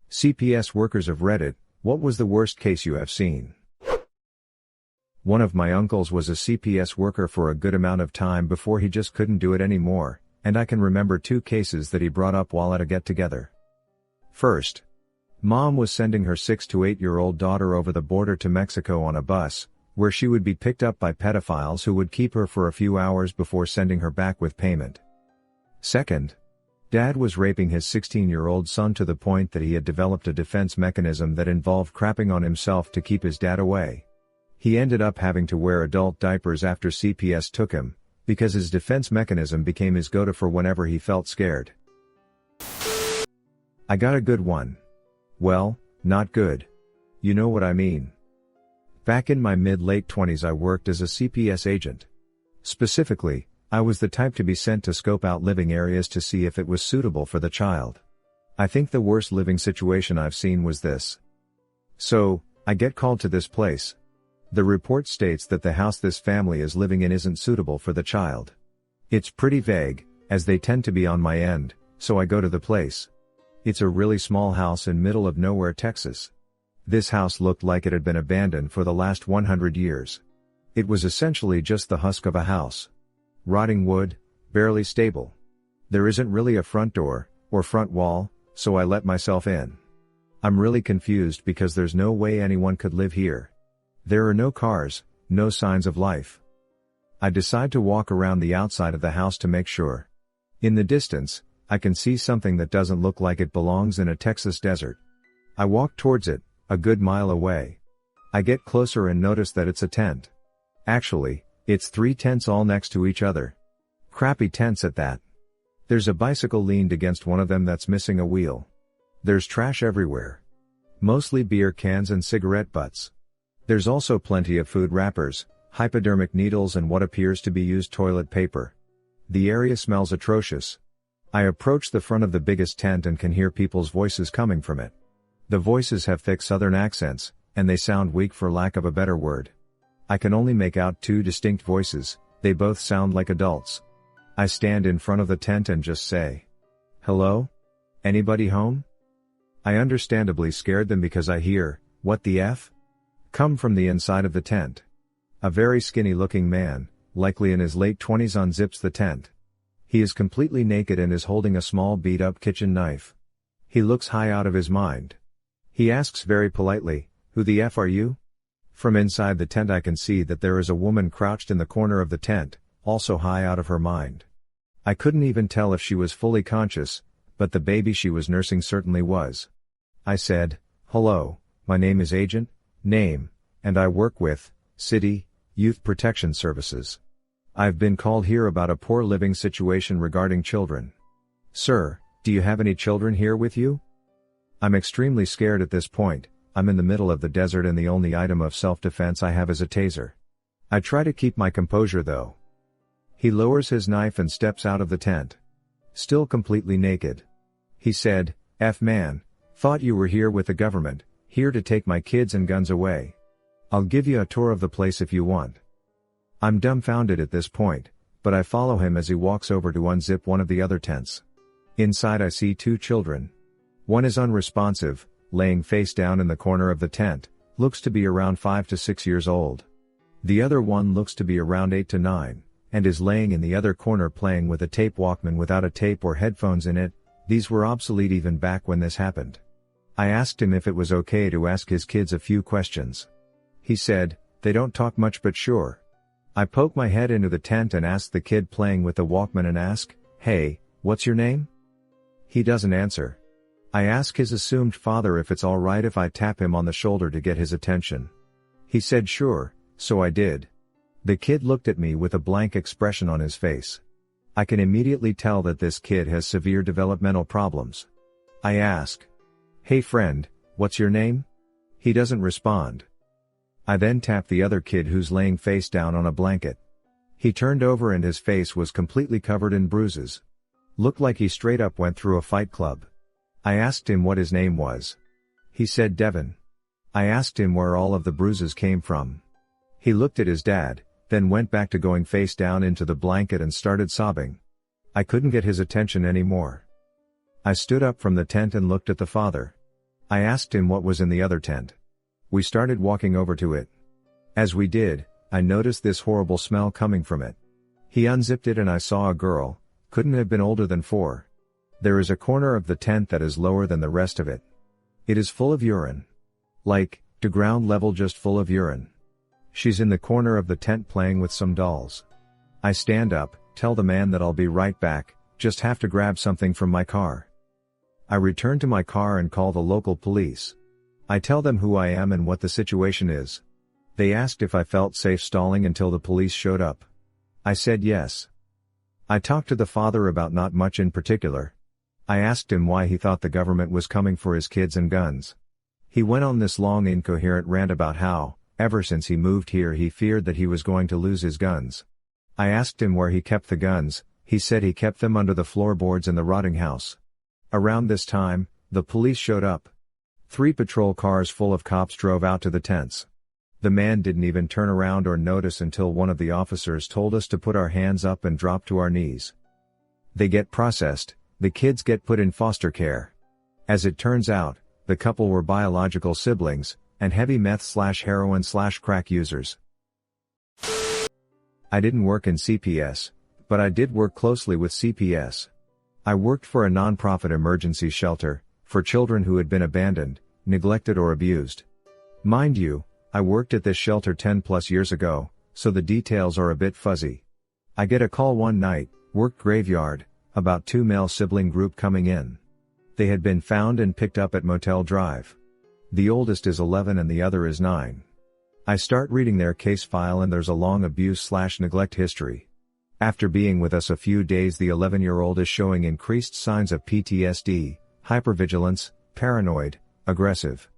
CPS workers of Reddit, what was the worst case you have seen? One of my uncles was a CPS worker for a good amount of time before he just couldn't do it anymore, and I can remember two cases that he brought up while at a get-together. First, Mom was sending her 6 to 8-year-old daughter over the border to Mexico on a bus, where she would be picked up by pedophiles who would keep her for a few hours before sending her back with payment. Second, Dad was raping his 16-year-old son to the point that he had developed a defense mechanism that involved crapping on himself to keep his dad away. He ended up having to wear adult diapers after CPS took him, because his defense mechanism became his go-to for whenever he felt scared. I got a good one. Well, not good. You know what I mean. Back in my mid-late 20s I worked as a CPS agent. Specifically, I was the type to be sent to scope out living areas to see if it was suitable for the child. I think the worst living situation I've seen was this. So, I get called to this place. The report states that the house this family is living in isn't suitable for the child. It's pretty vague, as they tend to be on my end, so I go to the place. It's a really small house in middle of nowhere, Texas. This house looked like it had been abandoned for the last 100 years. It was essentially just the husk of a house. Rotting wood, barely stable. There isn't really a front door, or front wall, so I let myself in. I'm really confused because there's no way anyone could live here. There are no cars, no signs of life. I decide to walk around the outside of the house to make sure. In the distance, I can see something that doesn't look like it belongs in a Texas desert. I walk towards it, a good mile away. I get closer and notice that it's a tent. Actually, it's 3 tents all next to each other. Crappy tents at that. There's a bicycle leaned against one of them that's missing a wheel. There's trash everywhere. Mostly beer cans and cigarette butts. There's also plenty of food wrappers, hypodermic needles and what appears to be used toilet paper. The area smells atrocious. I approach the front of the biggest tent and can hear people's voices coming from it. The voices have thick southern accents, and they sound weak for lack of a better word. I can only make out 2 distinct voices, they both sound like adults. I stand in front of the tent and just say, "Hello? Anybody home?" I understandably scared them because I hear, "What the F?" come from the inside of the tent. A very skinny looking man, likely in his late 20s, unzips the tent. He is completely naked and is holding a small beat up kitchen knife. He looks high out of his mind. He asks very politely, "Who the F are you?" From inside the tent I can see that there is a woman crouched in the corner of the tent, also high out of her mind. I couldn't even tell if she was fully conscious, but the baby she was nursing certainly was. I said, "Hello, my name is Agent, name, and I work with, City, Youth Protection Services. I've been called here about a poor living situation regarding children. Sir, do you have any children here with you?" I'm extremely scared at this point. I'm in the middle of the desert and the only item of self-defense I have is a taser. I try to keep my composure though. He lowers his knife and steps out of the tent. Still completely naked. He said, "F man, thought you were here with the government, here to take my kids and guns away. I'll give you a tour of the place if you want." I'm dumbfounded at this point, but I follow him as he walks over to unzip one of the other tents. Inside I see 2 children. One is unresponsive, laying face down in the corner of the tent, looks to be around 5 to 6 years old. The other one looks to be around 8 to 9, and is laying in the other corner playing with a tape Walkman without a tape or headphones in it. These were obsolete even back when this happened. I asked him if it was okay to ask his kids a few questions. He said, "They don't talk much but sure." I poke my head into the tent and ask the kid playing with the Walkman and ask, "Hey, what's your name?" He doesn't answer. I ask his assumed father if it's alright if I tap him on the shoulder to get his attention. He said sure, so I did. The kid looked at me with a blank expression on his face. I can immediately tell that this kid has severe developmental problems. I ask, "Hey friend, what's your name?" He doesn't respond. I then tap the other kid who's laying face down on a blanket. He turned over and his face was completely covered in bruises. Looked like he straight up went through a fight club. I asked him what his name was. He said Devin. I asked him where all of the bruises came from. He looked at his dad, then went back to going face down into the blanket and started sobbing. I couldn't get his attention anymore. I stood up from the tent and looked at the father. I asked him what was in the other tent. We started walking over to it. As we did, I noticed this horrible smell coming from it. He unzipped it and I saw a girl, couldn't have been older than 4. There is a corner of the tent that is lower than the rest of it. It is full of urine. Like, to ground level, just full of urine. She's in the corner of the tent playing with some dolls. I stand up, tell the man that I'll be right back, just have to grab something from my car. I return to my car and call the local police. I tell them who I am and what the situation is. They asked if I felt safe stalling until the police showed up. I said yes. I talked to the father about not much in particular. I asked him why he thought the government was coming for his kids and guns. He went on this long incoherent rant about how, ever since he moved here, he feared that he was going to lose his guns. I asked him where he kept the guns. He said he kept them under the floorboards in the rotting house. Around this time, the police showed up. 3 patrol cars full of cops drove out to the tents. The man didn't even turn around or notice until one of the officers told us to put our hands up and drop to our knees. They get processed, the kids get put in foster care. As it turns out, the couple were biological siblings, and heavy meth/heroin/crack users. I didn't work in CPS, but I did work closely with CPS. I worked for a non-profit emergency shelter, for children who had been abandoned, neglected or abused. Mind you, I worked at this shelter 10+ years ago, so the details are a bit fuzzy. I get a call one night, work graveyard, about 2 male sibling group coming in. They had been found and picked up at Motel Drive. The oldest is 11 and the other is 9. I start reading their case file and there's a long abuse/neglect history. After being with us a few days, the 11-year-old is showing increased signs of PTSD, hypervigilance, paranoid, aggressive.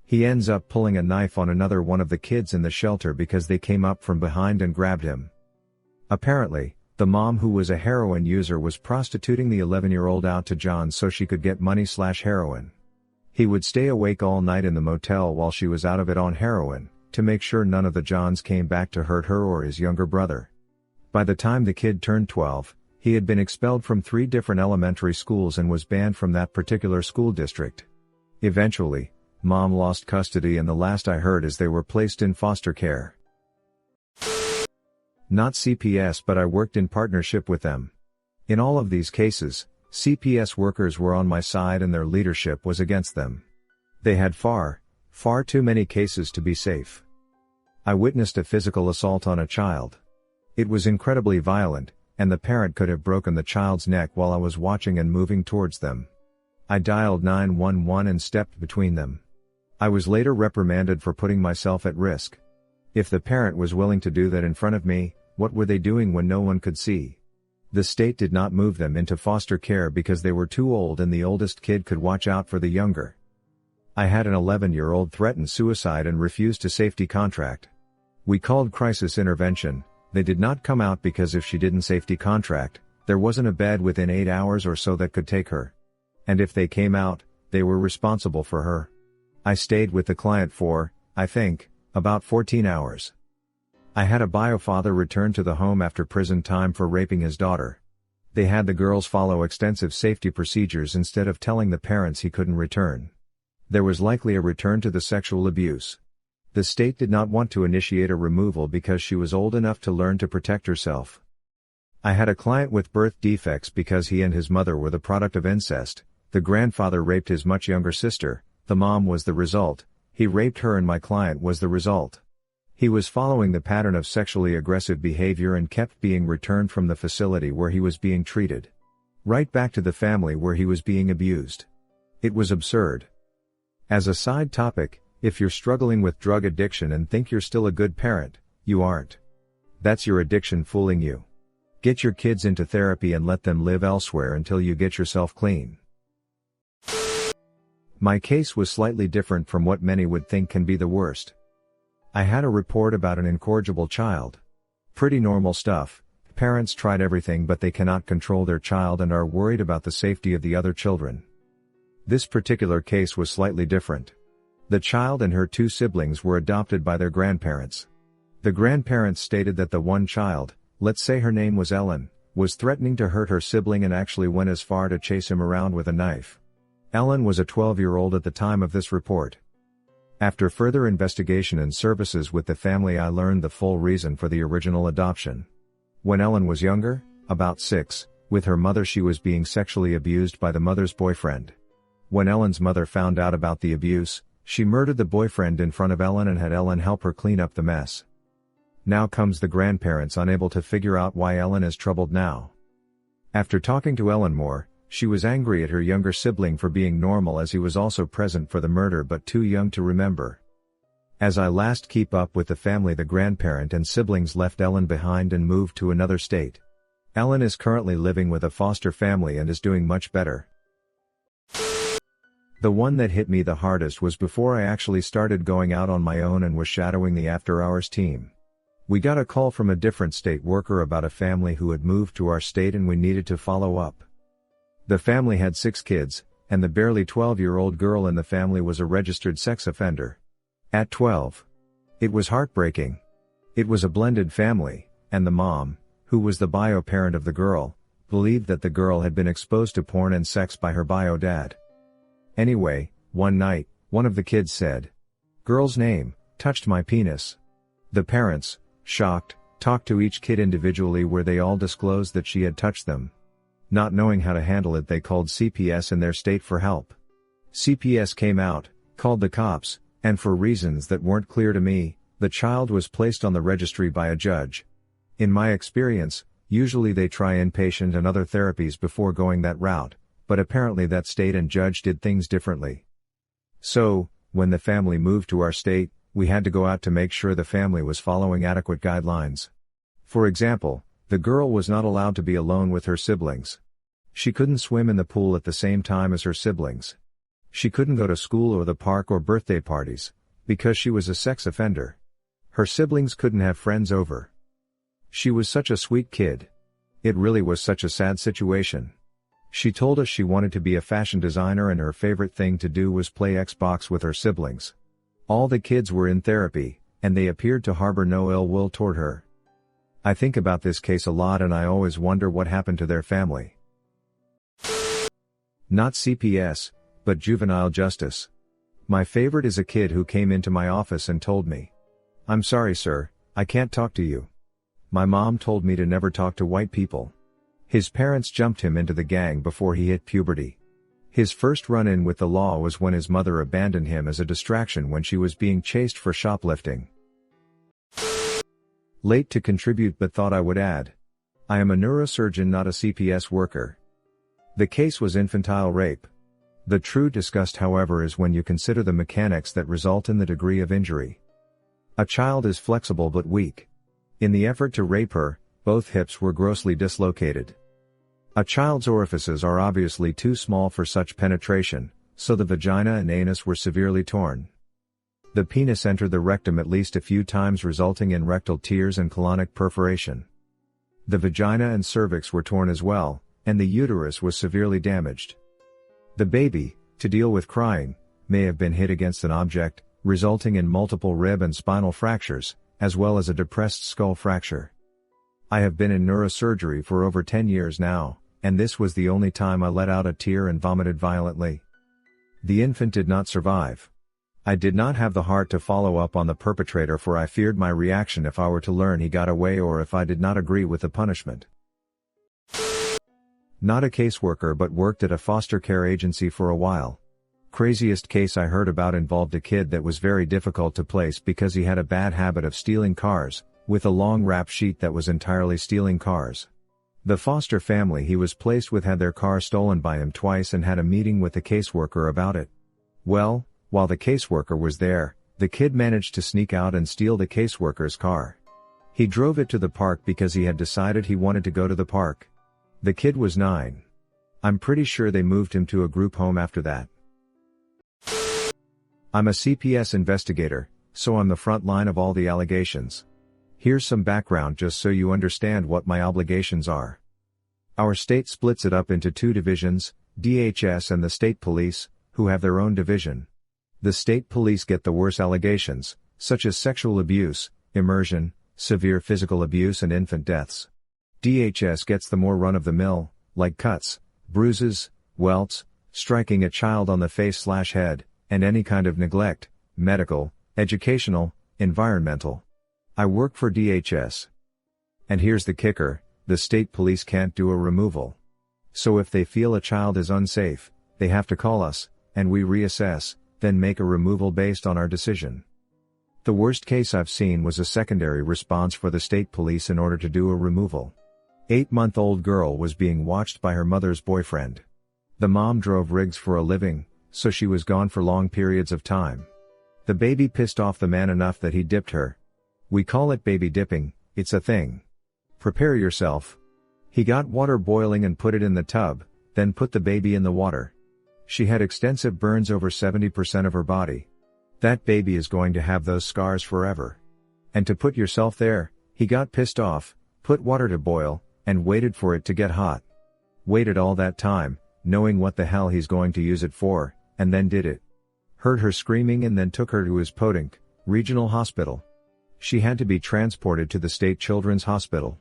He ends up pulling a knife on another one of the kids in the shelter because they came up from behind and grabbed him. Apparently, the mom, who was a heroin user, was prostituting the 11-year-old out to John so she could get money/heroin. He would stay awake all night in the motel while she was out of it on heroin, to make sure none of the Johns came back to hurt her or his younger brother. By the time the kid turned 12, he had been expelled from 3 different elementary schools and was banned from that particular school district. Eventually, mom lost custody and the last I heard is they were placed in foster care. Not CPS, but I worked in partnership with them. In all of these cases, CPS workers were on my side and their leadership was against them. They had far too many cases to be safe. I witnessed a physical assault on a child. It was incredibly violent, and the parent could have broken the child's neck while I was watching and moving towards them. I dialed 911 and stepped between them. I was later reprimanded for putting myself at risk. If the parent was willing to do that in front of me, what were they doing when no one could see? The state did not move them into foster care because they were too old and the oldest kid could watch out for the younger. I had an 11-year-old threaten suicide and refused to safety contract. We called crisis intervention. They did not come out because if she didn't safety contract, there wasn't a bed within 8 hours or so that could take her. And if they came out, they were responsible for her. I stayed with the client for, I think, about 14 hours. I had a biofather return to the home after prison time for raping his daughter. They had the girls follow extensive safety procedures instead of telling the parents he couldn't return. There was likely a return to the sexual abuse. The state did not want to initiate a removal because she was old enough to learn to protect herself. I had a client with birth defects because he and his mother were the product of incest. The grandfather raped his much younger sister, the mom was the result, he raped her and my client was the result. He was following the pattern of sexually aggressive behavior and kept being returned from the facility where he was being treated. Right back to the family where he was being abused. It was absurd. As a side topic, if you're struggling with drug addiction and think you're still a good parent, you aren't. That's your addiction fooling you. Get your kids into therapy and let them live elsewhere until you get yourself clean. My case was slightly different from what many would think can be the worst. I had a report about an incorrigible child. Pretty normal stuff. Parents tried everything but they cannot control their child and are worried about the safety of the other children. This particular case was slightly different. The child and her 2 siblings were adopted by their grandparents. The grandparents stated that the one child, let's say her name was Ellen, was threatening to hurt her sibling and actually went as far to chase him around with a knife. Ellen was a 12-year-old at the time of this report. After further investigation and services with the family, I learned the full reason for the original adoption. When Ellen was younger, about 6, with her mother, she was being sexually abused by the mother's boyfriend. When Ellen's mother found out about the abuse, she murdered the boyfriend in front of Ellen and had Ellen help her clean up the mess. Now comes the grandparents, unable to figure out why Ellen is troubled now. After talking to Ellen more, she was angry at her younger sibling for being normal, as he was also present for the murder but too young to remember. As I last keep up with the family, the grandparent and siblings left Ellen behind and moved to another state. Ellen is currently living with a foster family and is doing much better. The one that hit me the hardest was before I actually started going out on my own and was shadowing the after-hours team. We got a call from a different state worker about a family who had moved to our state and we needed to follow up. The family had 6 kids, and the barely 12-year-old girl in the family was a registered sex offender. At 12. It was heartbreaking. It was a blended family, and the mom, who was the bio parent of the girl, believed that the girl had been exposed to porn and sex by her bio dad. Anyway, one night, one of the kids said, "Girl's name, touched my penis." The parents, shocked, talked to each kid individually where they all disclosed that she had touched them. Not knowing how to handle it, they called CPS in their state for help. CPS came out, called the cops, and for reasons that weren't clear to me, the child was placed on the registry by a judge. In my experience, usually they try inpatient and other therapies before going that route, but apparently that state and judge did things differently. So, when the family moved to our state, we had to go out to make sure the family was following adequate guidelines. For example, the girl was not allowed to be alone with her siblings. She couldn't swim in the pool at the same time as her siblings. She couldn't go to school or the park or birthday parties, because she was a sex offender. Her siblings couldn't have friends over. She was such a sweet kid. It really was such a sad situation. She told us she wanted to be a fashion designer and her favorite thing to do was play Xbox with her siblings. All the kids were in therapy, and they appeared to harbor no ill will toward her. I think about this case a lot and I always wonder what happened to their family. Not CPS, but juvenile justice. My favorite is a kid who came into my office and told me, "I'm sorry, sir, I can't talk to you. My mom told me to never talk to white people." His parents jumped him into the gang before he hit puberty. His first run-in with the law was when his mother abandoned him as a distraction when she was being chased for shoplifting. Late to contribute but thought I would add. I am a neurosurgeon, not a CPS worker. The case was infantile rape. The true disgust, however, is when you consider the mechanics that result in the degree of injury. A child is flexible but weak. In the effort to rape her, both hips were grossly dislocated. A child's orifices are obviously too small for such penetration, so the vagina and anus were severely torn. The penis entered the rectum at least a few times, resulting in rectal tears and colonic perforation. The vagina and cervix were torn as well, and the uterus was severely damaged. The baby, to deal with crying, may have been hit against an object, resulting in multiple rib and spinal fractures, as well as a depressed skull fracture. I have been in neurosurgery for over 10 years now, and this was the only time I let out a tear and vomited violently. The infant did not survive. I did not have the heart to follow up on the perpetrator, for I feared my reaction if I were to learn he got away or if I did not agree with the punishment. Not a caseworker but worked at a foster care agency for a while. Craziest case I heard about involved a kid that was very difficult to place because he had a bad habit of stealing cars, with a long rap sheet that was entirely stealing cars. The foster family he was placed with had their car stolen by him twice and had a meeting with the caseworker about it. Well, while the caseworker was there, the kid managed to sneak out and steal the caseworker's car. He drove it to the park because he had decided he wanted to go to the park. The kid was 9. I'm pretty sure they moved him to a group home after that. I'm a CPS investigator, so I'm the front line of all the allegations. Here's some background just so you understand what my obligations are. Our state splits it up into 2 divisions, DHS and the state police, who have their own division. The state police get the worst allegations, such as sexual abuse, immersion, severe physical abuse and infant deaths. DHS gets the more run-of-the-mill, like cuts, bruises, welts, striking a child on the face/head, and any kind of neglect, medical, educational, environmental. I work for DHS. And here's the kicker, the state police can't do a removal. So if they feel a child is unsafe, they have to call us, and we reassess, then make a removal based on our decision. The worst case I've seen was a secondary response for the state police in order to do a removal. 8-month-old girl was being watched by her mother's boyfriend. The mom drove rigs for a living, so she was gone for long periods of time. The baby pissed off the man enough that he dipped her. We call it baby dipping, it's a thing. Prepare yourself. He got water boiling and put it in the tub, then put the baby in the water. She had extensive burns over 70% of her body. That baby is going to have those scars forever. And to put yourself there, he got pissed off, put water to boil, and waited for it to get hot. Waited all that time, knowing what the hell he's going to use it for, and then did it. Heard her screaming and then took her to his Podunk Regional Hospital. She had to be transported to the State Children's Hospital.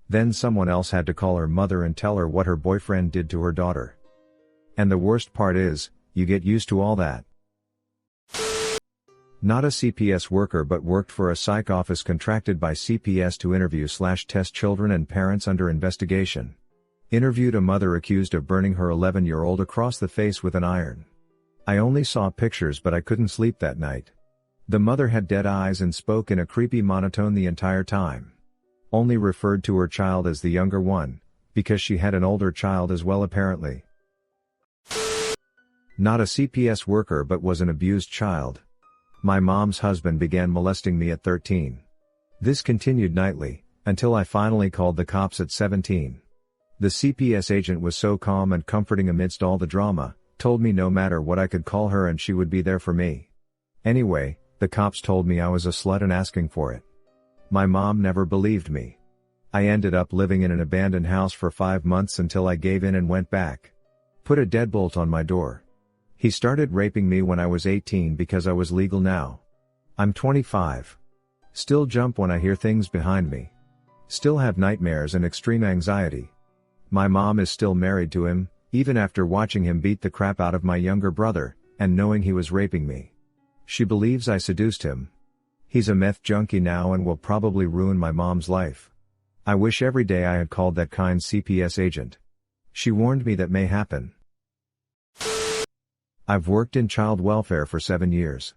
Then someone else had to call her mother and tell her what her boyfriend did to her daughter. And the worst part is, you get used to all that. Not a CPS worker but worked for a psych office contracted by CPS to interview/test children and parents under investigation. Interviewed a mother accused of burning her 11-year-old across the face with an iron. I only saw pictures but I couldn't sleep that night. The mother had dead eyes and spoke in a creepy monotone the entire time. Only referred to her child as the younger one, because she had an older child as well apparently. Not a CPS worker but was an abused child. My mom's husband began molesting me at 13. This continued nightly, until I finally called the cops at 17. The CPS agent was so calm and comforting amidst all the drama, told me no matter what I could call her and she would be there for me. Anyway, the cops told me I was a slut and asking for it. My mom never believed me. I ended up living in an abandoned house for 5 months until I gave in and went back. Put a deadbolt on my door. He started raping me when I was 18 because I was legal now. I'm 25. Still jump when I hear things behind me. Still have nightmares and extreme anxiety. My mom is still married to him, even after watching him beat the crap out of my younger brother, and knowing he was raping me. She believes I seduced him. He's a meth junkie now and will probably ruin my mom's life. I wish every day I had called that kind CPS agent. She warned me that may happen. I've worked in child welfare for 7 years.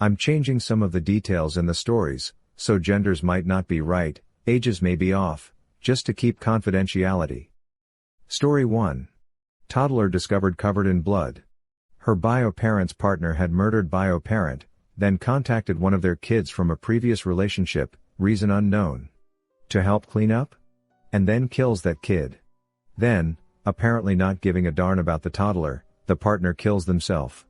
I'm changing some of the details in the stories, so genders might not be right, ages may be off, just to keep confidentiality. Story 1. Toddler discovered covered in blood. Her bio-parent's partner had murdered bio-parent, then contacted one of their kids from a previous relationship, reason unknown. To help clean up? And then kills that kid. Then, apparently not giving a darn about the toddler, the partner kills themselves.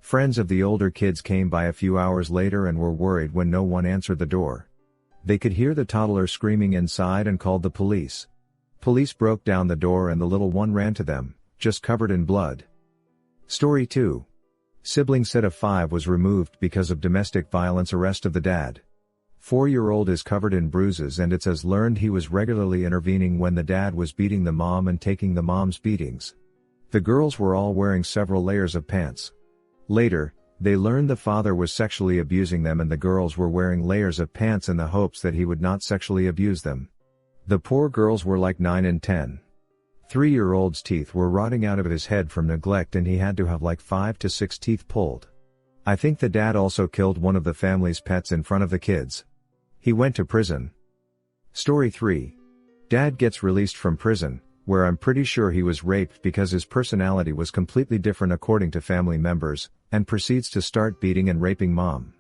Friends of the older kids came by a few hours later and were worried when no one answered the door. They could hear the toddler screaming inside and called the police. Police broke down the door and the little one ran to them, just covered in blood. Story 2. Sibling set of 5 was removed because of domestic violence arrest of the dad. 4-year-old is covered in bruises and it says learned he was regularly intervening when the dad was beating the mom and taking the mom's beatings. The girls were all wearing several layers of pants. Later, they learned the father was sexually abusing them and the girls were wearing layers of pants in the hopes that he would not sexually abuse them. The poor girls were like 9 and 10. 3-year-old's teeth were rotting out of his head from neglect and he had to have like 5 to 6 teeth pulled. I think the dad also killed one of the family's pets in front of the kids. He went to prison. Story 3. Dad gets released from prison, where I'm pretty sure he was raped because his personality was completely different according to family members, and proceeds to start beating and raping mom.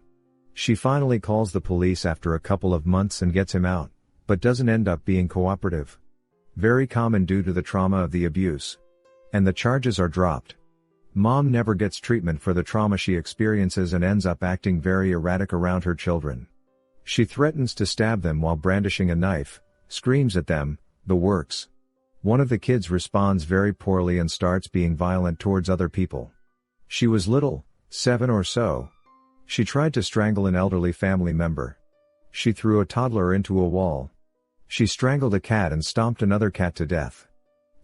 She finally calls the police after a couple of months and gets him out, but doesn't end up being cooperative. Very common due to the trauma of the abuse. And the charges are dropped. Mom never gets treatment for the trauma she experiences and ends up acting very erratic around her children. She threatens to stab them while brandishing a knife, screams at them, the works. One of the kids responds very poorly and starts being violent towards other people. She was little, 7 or so. She tried to strangle an elderly family member. She threw a toddler into a wall. She strangled a cat and stomped another cat to death.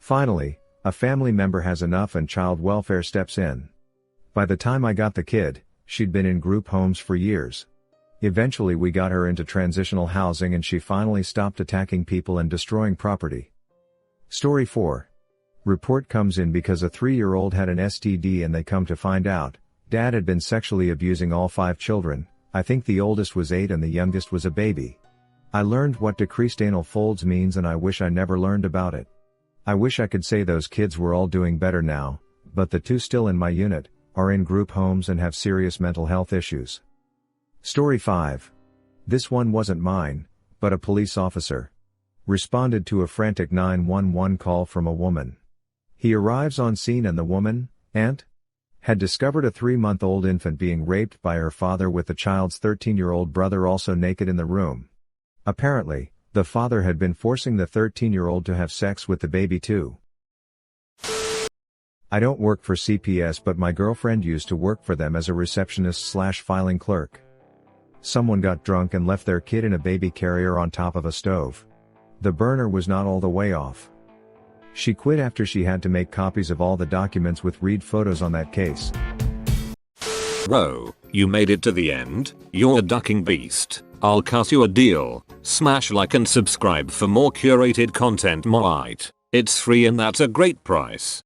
Finally, A family member has enough and child welfare steps in. By the time I got the kid, she'd been in group homes for years. Eventually we got her into transitional housing and she finally stopped attacking people and destroying property. Story 4. Report comes in because a 3-year-old had an STD and they come to find out, dad had been sexually abusing all 5 children. I think the oldest was 8 and the youngest was a baby. I learned what decreased anal folds means and I wish I never learned about it. I wish I could say those kids were all doing better now, but the 2 still in my unit, are in group homes and have serious mental health issues. Story 5. This one wasn't mine, but a police officer responded to a frantic 911 call from a woman. He arrives on scene and the woman, aunt, had discovered a 3-month-old infant being raped by her father with the child's 13-year-old brother also naked in the room. Apparently, the father had been forcing the 13-year-old to have sex with the baby too. I don't work for CPS but my girlfriend used to work for them as a receptionist/filing clerk. Someone got drunk and left their kid in a baby carrier on top of a stove. The burner was not all the way off. She quit after she had to make copies of all the documents with read photos on that case. Bro, you made it to the end, you're a ducking beast. I'll cut you a deal. Smash like and subscribe for more curated content. It's free and that's a great price.